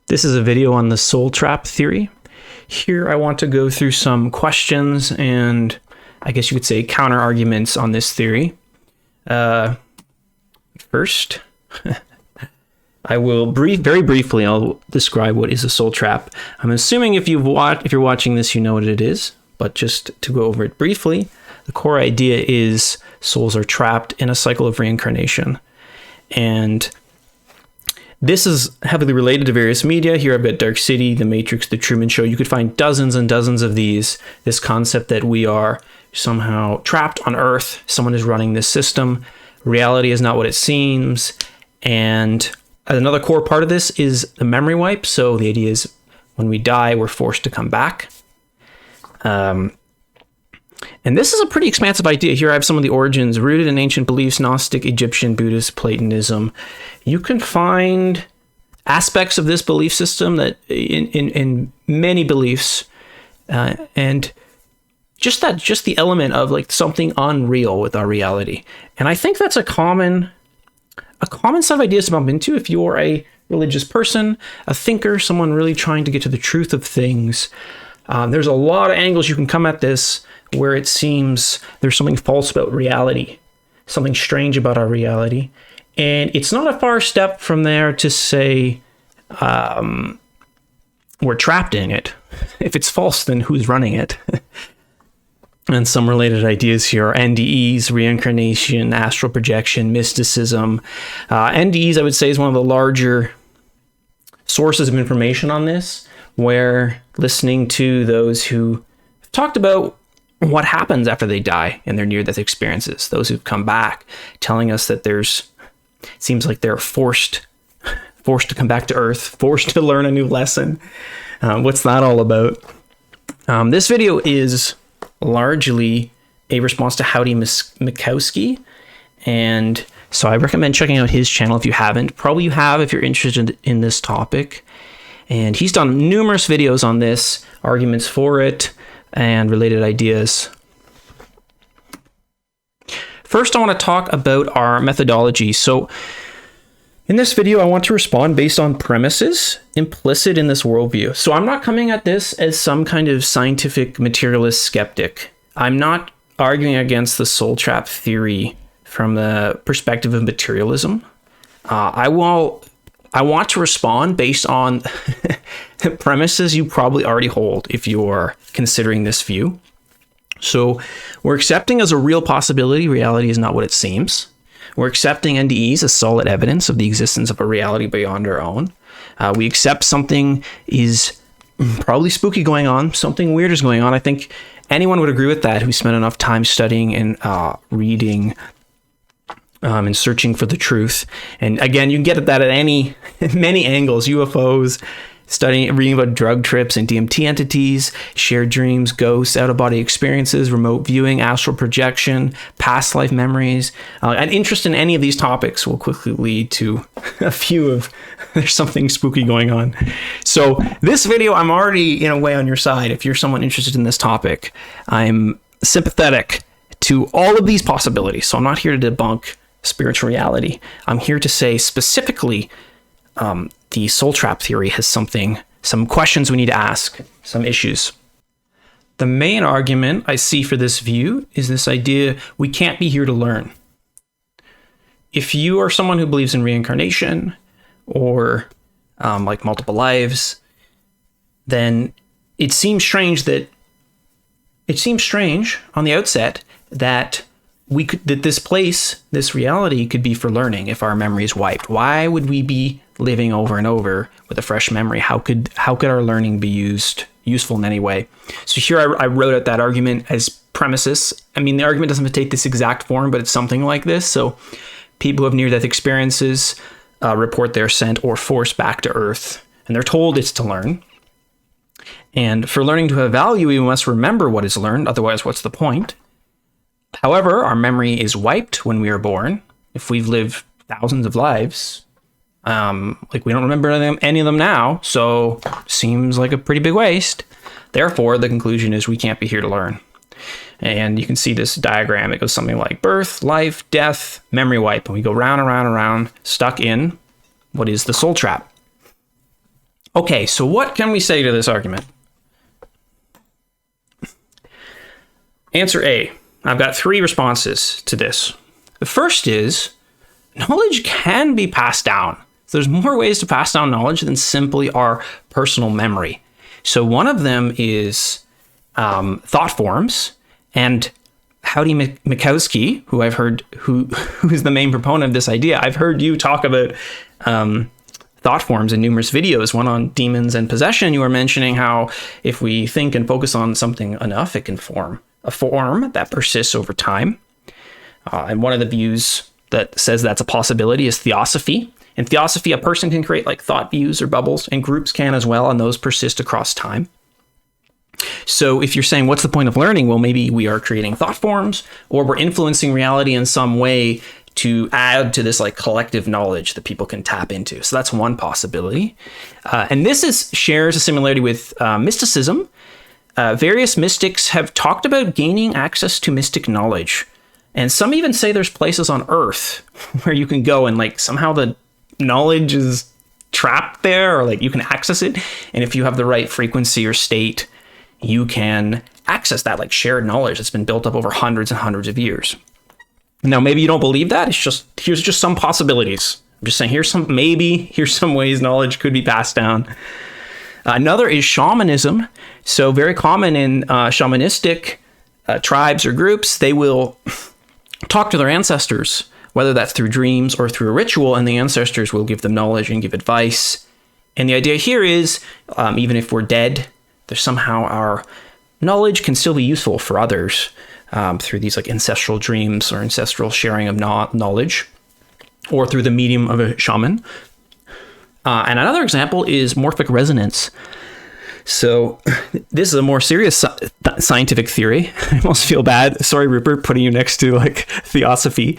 This is a video on the soul trap theory. Here I want to go through some questions and I guess you could say counter arguments on this theory. First, I will very briefly, I'll describe what is a soul trap. I'm assuming if you're watching this, you know what it is, but just to go over it briefly, the core idea is souls are trapped in a cycle of reincarnation. And this is heavily related to various media. Here I've got Dark City, The Matrix, The Truman Show. You could find dozens and dozens of these. This concept that we are somehow trapped on Earth. Someone is running this system. Reality is not what it seems. And another core part of this is the memory wipe. So the idea is when we die, we're forced to come back. And this is a pretty expansive idea. Here I have some of the origins rooted in ancient beliefs, Gnostic, Egyptian, Buddhist, Platonism. You can find aspects of this belief system that in many beliefs, and just the element of like something unreal with our reality. And I think that's a common set of ideas to bump into if you're a religious person, a thinker, someone really trying to get to the truth of things. There's a lot of angles you can come at this where it seems there's something false about reality, something strange about our reality. And it's not a far step from there to say we're trapped in it. If it's false, then who's running it? And some related ideas here are NDEs, reincarnation, astral projection, mysticism. NDEs, I would say, is one of the larger sources of information on this, where listening to those who have talked about what happens after they die in their near-death experiences, those who've come back, telling us that seems like they're forced to come back to Earth, forced to learn a new lesson. What's that all about? This video is largely a response to Howdy Mikowski, and so I recommend checking out his channel if you haven't. Probably you have if you're interested in this topic. And he's done numerous videos on this, arguments for it, and related ideas. First, I want to talk about our methodology. So in this video, I want to respond based on premises implicit in this worldview. So I'm not coming at this as some kind of scientific materialist skeptic. I'm not arguing against the soul trap theory from the perspective of materialism. I want to respond based on premises you probably already hold if you're considering this view. So we're accepting as a real possibility reality is not what it seems. We're accepting NDEs as solid evidence of the existence of a reality beyond our own. We accept something is probably spooky going on, something weird is going on. I think anyone would agree with that who spent enough time studying and reading and searching for the truth. And again, you can get at that at many angles: UFOs, reading about drug trips and DMT entities, shared dreams, ghosts, out-of-body experiences, remote viewing, astral projection, past life memories. An interest in any of these topics will quickly lead to a few of there's something spooky going on. So this video, I'm already in a way on your side. If you're someone interested in this topic, I'm sympathetic to all of these possibilities. So I'm not here to debunk spiritual reality. I'm here to say specifically the soul trap theory has some questions we need to ask, some issues. The main argument I see for this view is this idea we can't be here to learn. If you are someone who believes in reincarnation or like multiple lives, then it seems strange on the outset that this reality could be for learning if our memory is wiped. Why would we be living over and over with a fresh memory? How could our learning be useful in any way? So here I wrote out that argument as premises. I mean, the argument doesn't take this exact form, but it's something like this. So people who have near-death experiences report they're sent or forced back to Earth, and they're told it's to learn. And for learning to have value, we must remember what is learned. Otherwise, what's the point? However, our memory is wiped when we are born. If we've lived thousands of lives, we don't remember any of them now, so seems like a pretty big waste. Therefore, the conclusion is we can't be here to learn. And you can see this diagram. It goes something like birth, life, death, memory wipe. And we go round and round and round, stuck in what is the soul trap. Okay, so what can we say to this argument? Answer A. I've got 3 responses to this. The first is, knowledge can be passed down. There's more ways to pass down knowledge than simply our personal memory. So one of them is thought forms, and Howdy Mikowski, who I've heard, who is the main proponent of this idea. I've heard you talk about thought forms in numerous videos, one on demons and possession. You were mentioning how if we think and focus on something enough, it can form a form that persists over time. And one of the views that says that's a possibility is theosophy. In theosophy, a person can create like thought views or bubbles, and groups can as well, and those persist across time. So if you're saying, what's the point of learning? Well, maybe we are creating thought forms, or we're influencing reality in some way to add to this like collective knowledge that people can tap into. So that's one possibility. And this shares a similarity with mysticism. Various mystics have talked about gaining access to mystic knowledge. And some even say there's places on Earth where you can go and like somehow the knowledge is trapped there, or like you can access it. And if you have the right frequency or state, you can access that like shared knowledge that's been built up over hundreds and hundreds of years. Now, maybe you don't believe that. Here's just some possibilities. I'm just saying, here's some ways knowledge could be passed down. Another is shamanism. So very common in shamanistic tribes or groups, they will talk to their ancestors, whether that's through dreams or through a ritual, and the ancestors will give them knowledge and give advice. And the idea here is, even if we're dead, there's somehow our knowledge can still be useful for others through these like ancestral dreams or ancestral sharing of knowledge, or through the medium of a shaman. And another example is morphic resonance. So this is a more serious scientific theory. I almost feel bad. Sorry, Rupert, putting you next to like theosophy.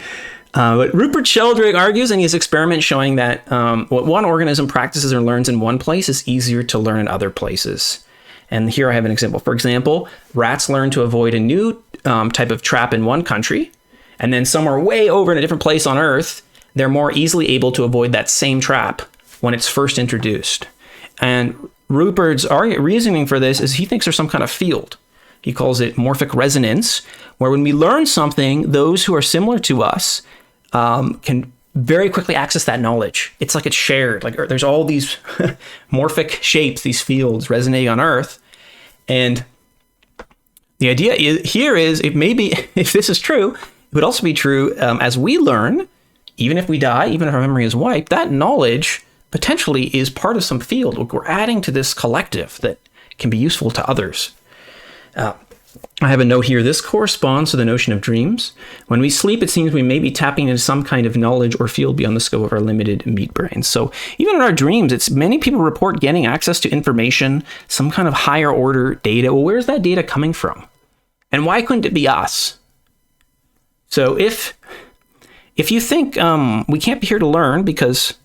But Rupert Sheldrake argues in his experiment showing that what one organism practices or learns in one place is easier to learn in other places. And here I have an example. For example, rats learn to avoid a new type of trap in one country, and then somewhere way over in a different place on Earth, they're more easily able to avoid that same trap when it's first introduced. And Rupert's reasoning for this is he thinks there's some kind of field. He calls it morphic resonance, where when we learn something, those who are similar to us can very quickly access that knowledge. It's like it's shared. Like there's all these morphic shapes, these fields resonating on Earth. And the idea here is, if this is true, it would also be true as we learn, even if we die, even if our memory is wiped, that knowledge potentially is part of some field. We're adding to this collective that can be useful to others. I have a note here. This corresponds to the notion of dreams. When we sleep, it seems we may be tapping into some kind of knowledge or field beyond the scope of our limited meat brains. So even in our dreams, many people report getting access to information, some kind of higher order data. Well, where's that data coming from? And why couldn't it be us? So if you think we can't be here to learn because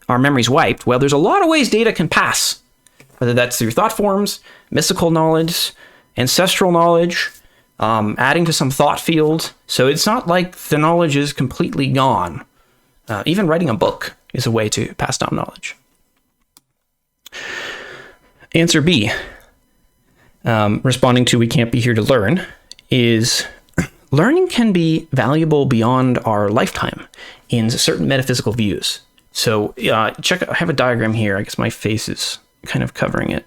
our memory's wiped, well, there's a lot of ways data can pass, whether that's through thought forms, mystical knowledge, ancestral knowledge, adding to some thought field. So it's not like the knowledge is completely gone. Even writing a book is a way to pass down knowledge. Answer B, responding to we can't be here to learn, is learning can be valuable beyond our lifetime in certain metaphysical views. So I have a diagram here. I guess my face is kind of covering it.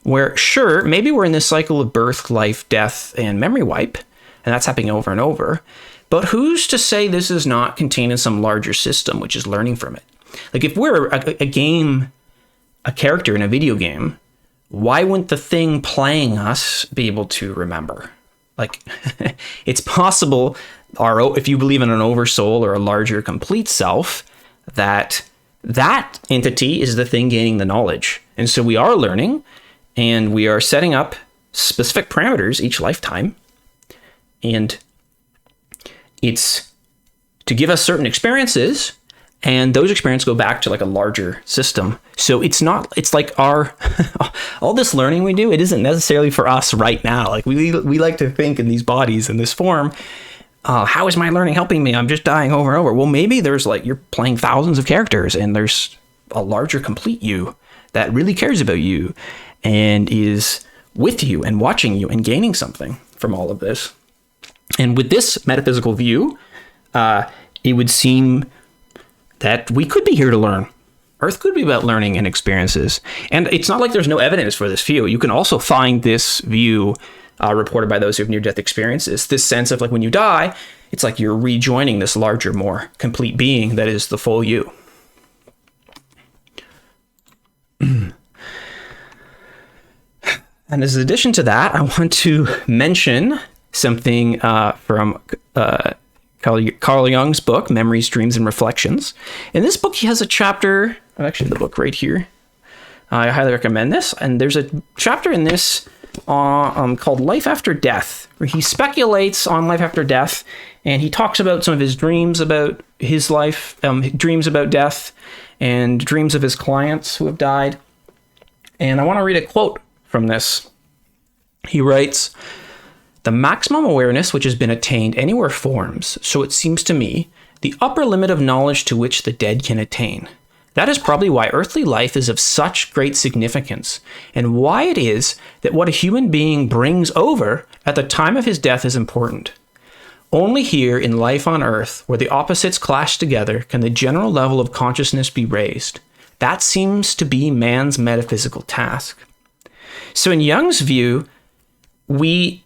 Where, sure, maybe we're in this cycle of birth, life, death, and memory wipe, and that's happening over and over. But who's to say this is not contained in some larger system, which is learning from it? Like, if we're a character in a video game, why wouldn't the thing playing us be able to remember? Like, it's possible, if you believe in an oversoul or a larger complete self, that entity is the thing gaining the knowledge. And so we are learning, and we are setting up specific parameters each lifetime. And it's to give us certain experiences, and those experiences go back to like a larger system. So it's like all this learning we do, it isn't necessarily for us right now. Like we like to think in these bodies, in this form, how is my learning helping me? I'm just dying over and over. Well, maybe there's like, you're playing thousands of characters and there's a larger complete you that really cares about you and is with you and watching you and gaining something from all of this. And with this metaphysical view, it would seem that we could be here to learn. Earth could be about learning and experiences. And it's not like there's no evidence for this view. You can also find this view reported by those who have near-death experiences. This sense of like when you die, it's like you're rejoining this larger, more complete being that is the full you. And as an addition to that, I want to mention something from Carl Jung's book, Memories, Dreams, and Reflections. In this book, he has a chapter, actually the book right here. I highly recommend this. And there's a chapter in this called Life After Death, where he speculates on life after death, and he talks about some of his dreams about his life, dreams about death, and dreams of his clients who have died. And I want to read a quote from this. He writes, "The maximum awareness which has been attained anywhere forms, so it seems to me, the upper limit of knowledge to which the dead can attain. That is probably why earthly life is of such great significance, and why it is that what a human being brings over at the time of his death is important. Only here in life on earth, where the opposites clash together, can the general level of consciousness be raised. That seems to be man's metaphysical task." So in Jung's view, we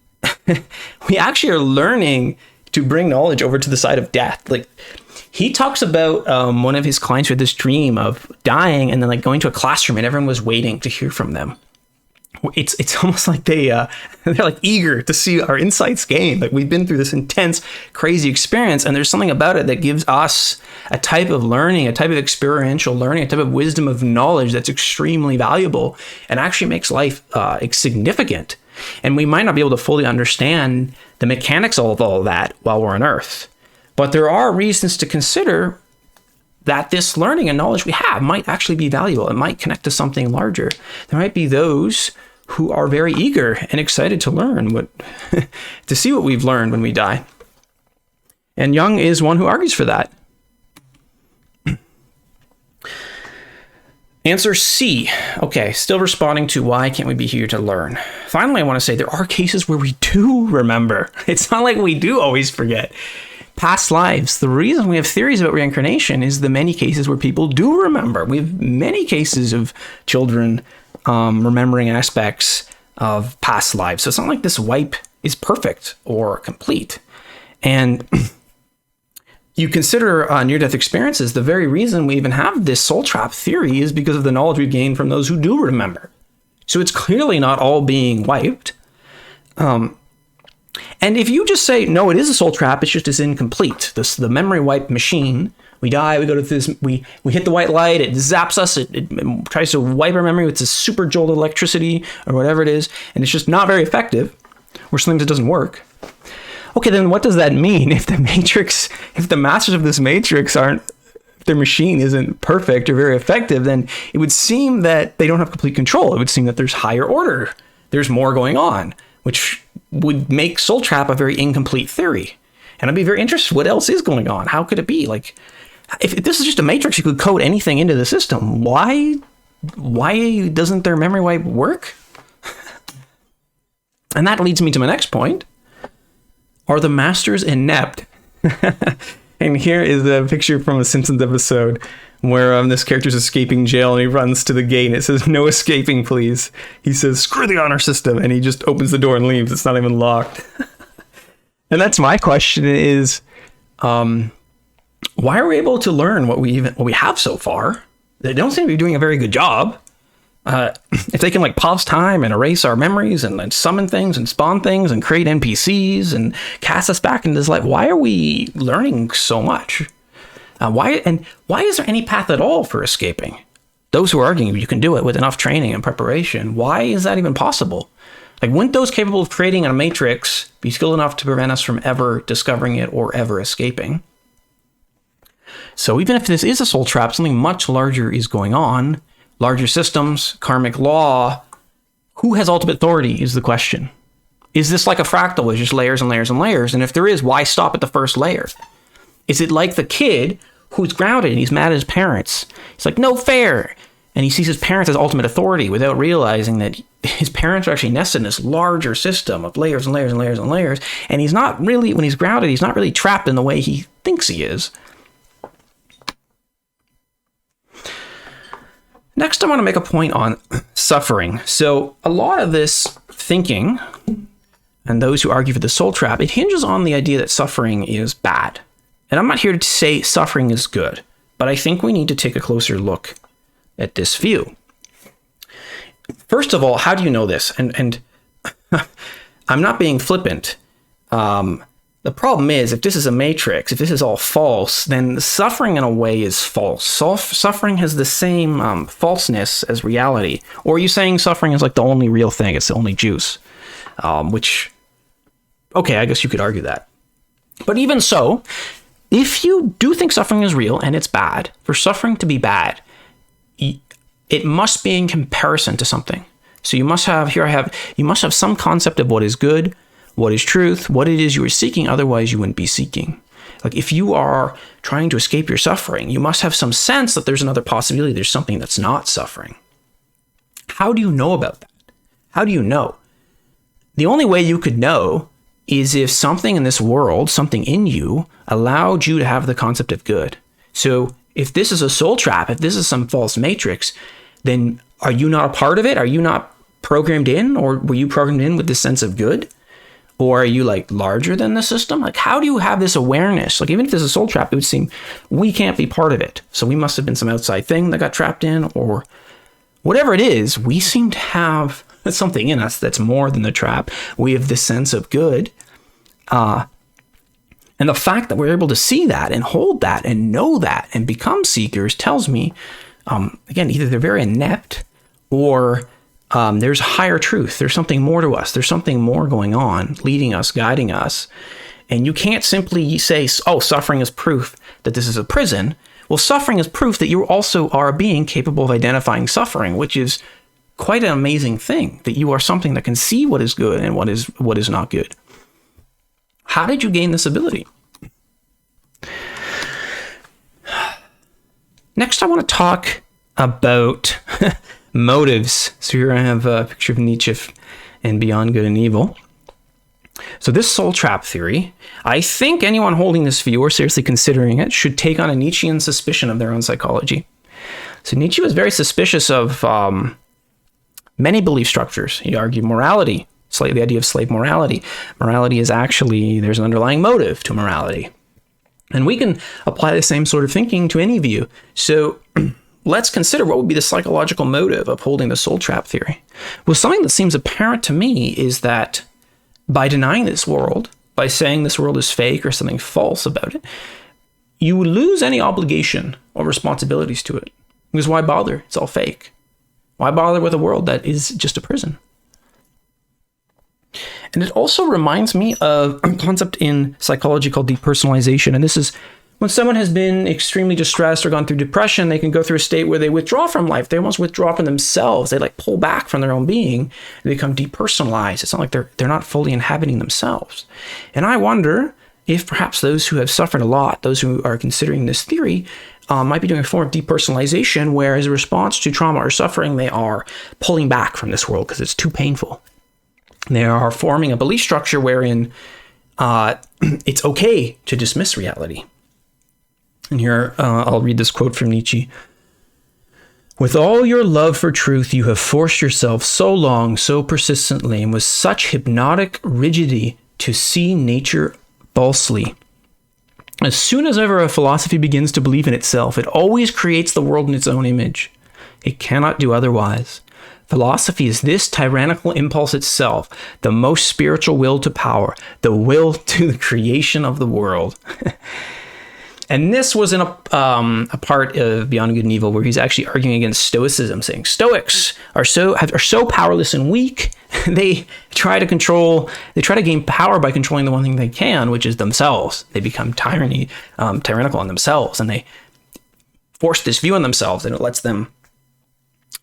actually are learning to bring knowledge over to the side of death. Like he talks about one of his clients with this dream of dying and then like going to a classroom and everyone was waiting to hear from them. It's almost like they're like eager to see our insights gained. Like we've been through this intense, crazy experience, and there's something about it that gives us a type of learning, a type of experiential learning, a type of wisdom of knowledge that's extremely valuable and actually makes life significant. And we might not be able to fully understand the mechanics of all that while we're on Earth, but there are reasons to consider that this learning and knowledge we have might actually be valuable. It might connect to something larger. There might be those who are very eager and excited to learn to see what we've learned when we die. And Jung is one who argues for that. Answer C. Okay, still responding to why can't we be here to learn? Finally, I want to say there are cases where we do remember. It's not like we do always forget. Past lives. The reason we have theories about reincarnation is the many cases where people do remember. We have many cases of children remembering aspects of past lives. So it's not like this wipe is perfect or complete. And you consider near-death experiences, the very reason we even have this soul trap theory is because of the knowledge we've gained from those who do remember. So it's clearly not all being wiped. And if you just say, no, it is a soul trap, it's just as incomplete. The memory wipe machine, we die, we go to this, we hit the white light, it zaps us, it tries to wipe our memory with this super jolt of electricity or whatever it is, and it's just not very effective, or sometimes it doesn't work. Okay, then what does that mean? If the masters of this matrix if their machine isn't perfect or very effective, then it would seem that they don't have complete control. It would seem that there's higher order. There's more going on, which would make Soul Trap a very incomplete theory. And I'd be very interested, what else is going on? How could it be? Like, if this is just a matrix, you could code anything into the system. Why doesn't their memory wipe work? And that leads me to my next point. Are the masters inept? And here is a picture from a Simpsons episode where this character's escaping jail and he runs to the gate and it says, "No escaping, please." He says, "Screw the honor system." And he just opens the door and leaves. It's not even locked. And that's my question is, why are we able to learn what we have so far? They don't seem to be doing a very good job. If they can like pause time and erase our memories and summon things and spawn things and create NPCs and cast us back into this life, why are we learning so much? Why is there any path at all for escaping? Those who are arguing you can do it with enough training and preparation, why is that even possible? Like, wouldn't those capable of creating a matrix be skilled enough to prevent us from ever discovering it or ever escaping? So even if this is a soul trap, something much larger is going on. Larger systems, karmic law. Who has ultimate authority is the question. Is this like a fractal with just layers and layers and layers? And if there is, why stop at the first layer? Is it like the kid who's grounded and he's mad at his parents? He's like, no fair. And he sees his parents as ultimate authority without realizing that his parents are actually nested in this larger system of layers and layers and layers and layers. And he's not really, when he's grounded, he's not really trapped in the way he thinks he is. Next, I want to make a point on suffering. So a lot of this thinking, and those who argue for the soul trap, it hinges on the idea that suffering is bad. And I'm not here to say suffering is good, but I think we need to take a closer look at this view. First of all, how do you know this? And I'm not being flippant. The problem is, if this is a matrix, if this is all false, then suffering in a way is false. Suffering has the same falseness as reality. Or are you saying suffering is like the only real thing? It's the only juice? Which, okay, I guess you could argue that. But even so, if you do think suffering is real and it's bad, for suffering to be bad, it must be in comparison to something. So you must have, you must have some concept of what is good, what is truth, what it is you are seeking, otherwise you wouldn't be seeking. Like if you are trying to escape your suffering, you must have some sense that there's another possibility, there's something that's not suffering. How do you know about that? How do you know? The only way you could know is if something in this world, something in you, allowed you to have the concept of good. So if this is a soul trap, if this is some false matrix, then are you not a part of it? Are you not programmed in, or were you programmed in with this sense of good? Or are you like larger than the system? Like, how do you have this awareness? Like, even if there's a soul trap, it would seem we can't be part of it. So we must have been some outside thing that got trapped in, or whatever it is, we seem to have something in us that's more than the trap. We have this sense of good. And the fact that we're able to see that and hold that and know that and become seekers tells me, again, either they're very inept or there's higher truth. There's something more to us. There's something more going on, leading us, guiding us. And you can't simply say, oh, suffering is proof that this is a prison. Well, suffering is proof that you also are a being capable of identifying suffering, which is quite an amazing thing, that you are something that can see what is good and what is not good. How did you gain this ability? Next, I want to talk about motives. So here I have a picture of Nietzsche and Beyond Good and Evil. So this soul trap theory, I think anyone holding this view or seriously considering it should take on a Nietzschean suspicion of their own psychology. So Nietzsche was very suspicious of many belief structures. He argued morality, the idea of slave morality. Morality is actually, there's an underlying motive to morality. And we can apply the same sort of thinking to any view. So let's consider what would be the psychological motive of holding the soul trap theory. Well, something that seems apparent to me is that by denying this world, by saying this world is fake or something false about it, you lose any obligation or responsibilities to it. Because why bother? It's all fake. Why bother with a world that is just a prison? And it also reminds me of a concept in psychology called depersonalization. And this is when someone has been extremely distressed or gone through depression, they can go through a state where they withdraw from life. They almost withdraw from themselves. They like pull back from their own being. They become depersonalized. It's not like they're not fully inhabiting themselves. And I wonder if perhaps those who have suffered a lot, those who are considering this theory, might be doing a form of depersonalization where as a response to trauma or suffering, they are pulling back from this world because it's too painful. They are forming a belief structure wherein it's okay to dismiss reality. And here I'll read this quote from Nietzsche. With all your love for truth, you have forced yourself so long, so persistently, and with such hypnotic rigidity to see nature falsely. As soon as ever a philosophy begins to believe in itself, it always creates the world in its own image. It cannot do otherwise. Philosophy is this tyrannical impulse itself, the most spiritual will to power, the will to the creation of the world. And this was in a part of Beyond Good and Evil where he's actually arguing against Stoicism, saying Stoics are so powerless and weak. They try to gain power by controlling the one thing they can, which is themselves. They become tyrannical on themselves, and they force this view on themselves, and it lets them,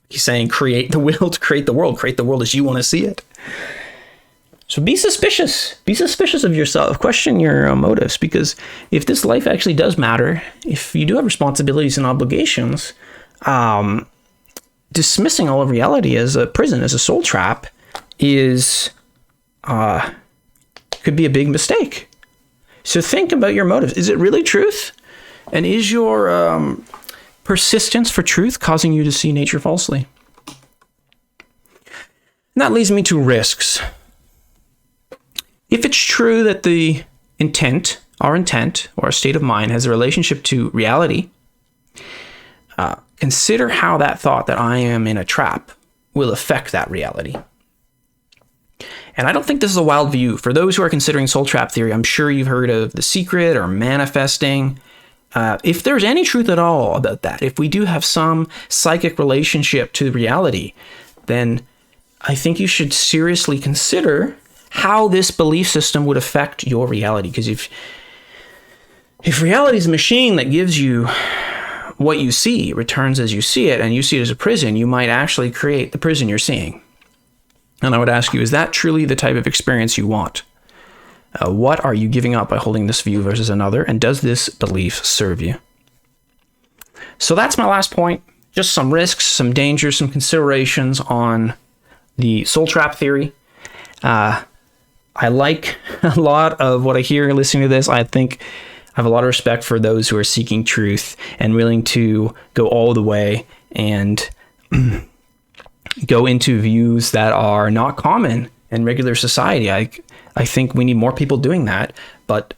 he's saying, create the will to create the world as you want to see it. So be suspicious of yourself, question your motives, because if this life actually does matter, if you do have responsibilities and obligations, dismissing all of reality as a prison, as a soul trap, is could be a big mistake. So think about your motives. Is it really truth? And is your persistence for truth causing you to see nature falsely? And that leads me to risks. If it's true that the intent, our state of mind, has a relationship to reality, consider how that thought that I am in a trap will affect that reality. And I don't think this is a wild view. For those who are considering soul trap theory, I'm sure you've heard of The Secret or manifesting. If there's any truth at all about that, if we do have some psychic relationship to reality, then I think you should seriously consider how this belief system would affect your reality. Because if reality is a machine that gives you what you see, returns as you see it, and you see it as a prison, you might actually create the prison you're seeing. And I would ask you, is that truly the type of experience you want? What are you giving up by holding this view versus another? And does this belief serve you? So that's my last point. Just some risks, some dangers, some considerations on the soul trap theory. I like a lot of what I hear listening to this. I think I have a lot of respect for those who are seeking truth and willing to go all the way and go into views that are not common in regular society. I think we need more people doing that. But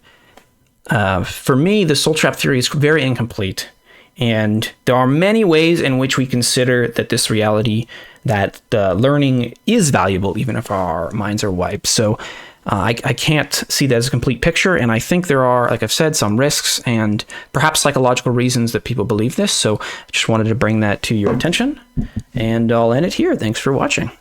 for me, the soul trap theory is very incomplete. And there are many ways in which we consider that this reality, that learning is valuable, even if our minds are wiped. So I can't see that as a complete picture. And I think there are, like I've said, some risks and perhaps psychological reasons that people believe this. So I just wanted to bring that to your attention. And I'll end it here. Thanks for watching.